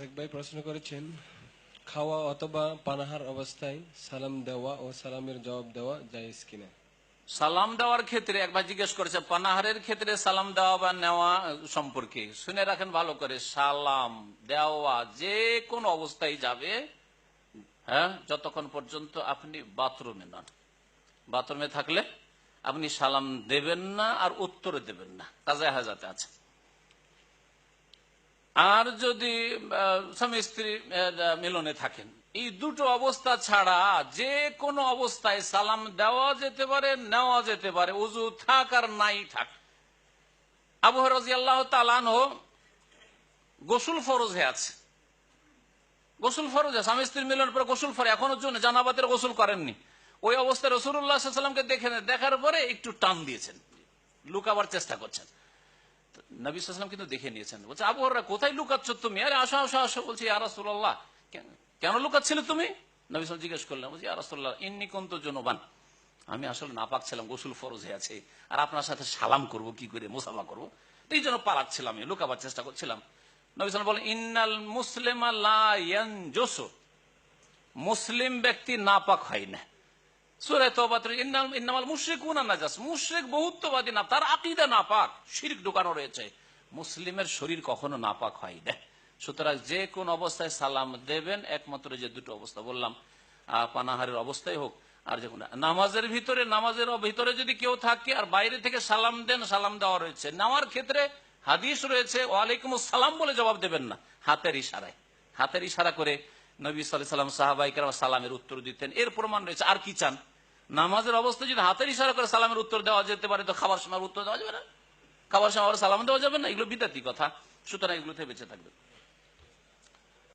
এক ভাই প্রশ্ন করেছেন, খাওয়া অথবা পানাহার অবস্থায় সালাম দেওয়া ও সালামের জবাব দেওয়া জায়েজ কিনা? সালাম দেওয়ার ক্ষেত্রে একবার জিজ্ঞেস করেছে পানাহারের ক্ষেত্রে সালাম দেওয়া বা নেওয়া সম্পর্কে শুনে রাখেন ভালো করে। সালাম দেওয়া যে কোন অবস্থায় যাবে, হ্যাঁ, যতক্ষণ পর্যন্ত আপনি বাথরুমে নন। বাথরুমে থাকলে আপনি সালাম দেবেন না আর উত্তরে দেবেন না, কাজা হাজাতে আছে। আর যদি স্বামী স্ত্রী মিলনে থাকেন, এই দুটো অবস্থা ছাড়া যে কোনো অবস্থায় সালাম দেওয়া যেতে পারে, নেওয়া যেতে পারে, উযু থাক আর নাই থাক। আবু হুরায়রা রাদিয়াল্লাহু তাআলা আনহু গোসল ফরজ হয়ে আছে, গোসল ফরজ আছে, স্বামী স্ত্রীর মিলনের পরে গোসল ফরজ, এখনো জানাবাতের গোসল করেননি। ওই অবস্থায় রাসূলুল্লাহ সাল্লাল্লাহু আলাইহি ওয়াসাল্লামকে দেখার পরে একটু টান দিয়েছেন, লুকাবার চেষ্টা করছেন। নবী সাল্লাল্লাহু আলাইহি ওয়াসাল্লাম কিন্তু দেখে নিয়েছেন। বলছে, আবু হুরায়রা কোথায় লুকাচ্ছ তুমি? আরে আসো আসো আসো। বলছি, ইয়া রাসূলুল্লাহ, কেন লুকাচ্ছিলে তুমি? নবী সাল্লাল্লাহু আলাইহি ওয়াসাল্লাম জিজ্ঞেস করলেন। বলছি, ইয়া রাসূলুল্লাহ, ইন্নী কুনতু জুনুবান, আমি আসলে নাপাক ছিলাম, গোসল ফরজ হয়ে আছে, আর আপনার সাথে সালাম করব কি করে, মুসাফা করবো, এই জন্য পালাচ্ছিলাম, লুকাবার চেষ্টা করছিলাম। নবী সাল্লাল্লাহু আলাইহি ওয়াসাল্লাম বলেন, ইন্নাল মুসলিমা লা ইয়ানজুসু, মুসলিম ব্যক্তি নাপাক হয় না। সূরা তাওবাতে ইন্নামাল মুশরিকুনা নাজাস, মুশরিক বহুত্ববাদী না, তার আকীদা নাপাক, শিরক ঢোকানো রয়েছে। মুসলিমের শরীর কখনো নাপাক হয় না। সুতরাং যে কোন অবস্থায় সালাম দেবেন, একমাত্র যে দুটো অবস্থা বললাম, পানাহারের অবস্থায় হোক আর যে কোনো নামাজের ভিতরে যদি কেউ থাকে আর বাইরে থেকে সালাম দেন, সালাম দেওয়া রয়েছে। নেওয়ার ক্ষেত্রে হাদিস রয়েছে, ওয়ালাইকুম আসসালাম বলে জবাব দেবেন না, হাতের ইশারায়, হাতের ইশারা করে নবী সাল্লাল্লাহু আলাইহি ওয়াসাল্লাম সাহাবায়ে কেরাম সালামের উত্তর দিতেন। এর প্রমাণ রয়েছে। আর কি চান? নামাজের অবস্থায় যদি হাতের ইশারা করে সালামের উত্তর দেওয়া যেতে পারে, তো খাবার সময় উত্তর দেওয়া যাবে না? খাবার সময় আবার সালাম দেওয়া যাবে না? এগুলো বিদাতি কথা। সুতরাং এগুলো থেকে বেঁচে থাকবে।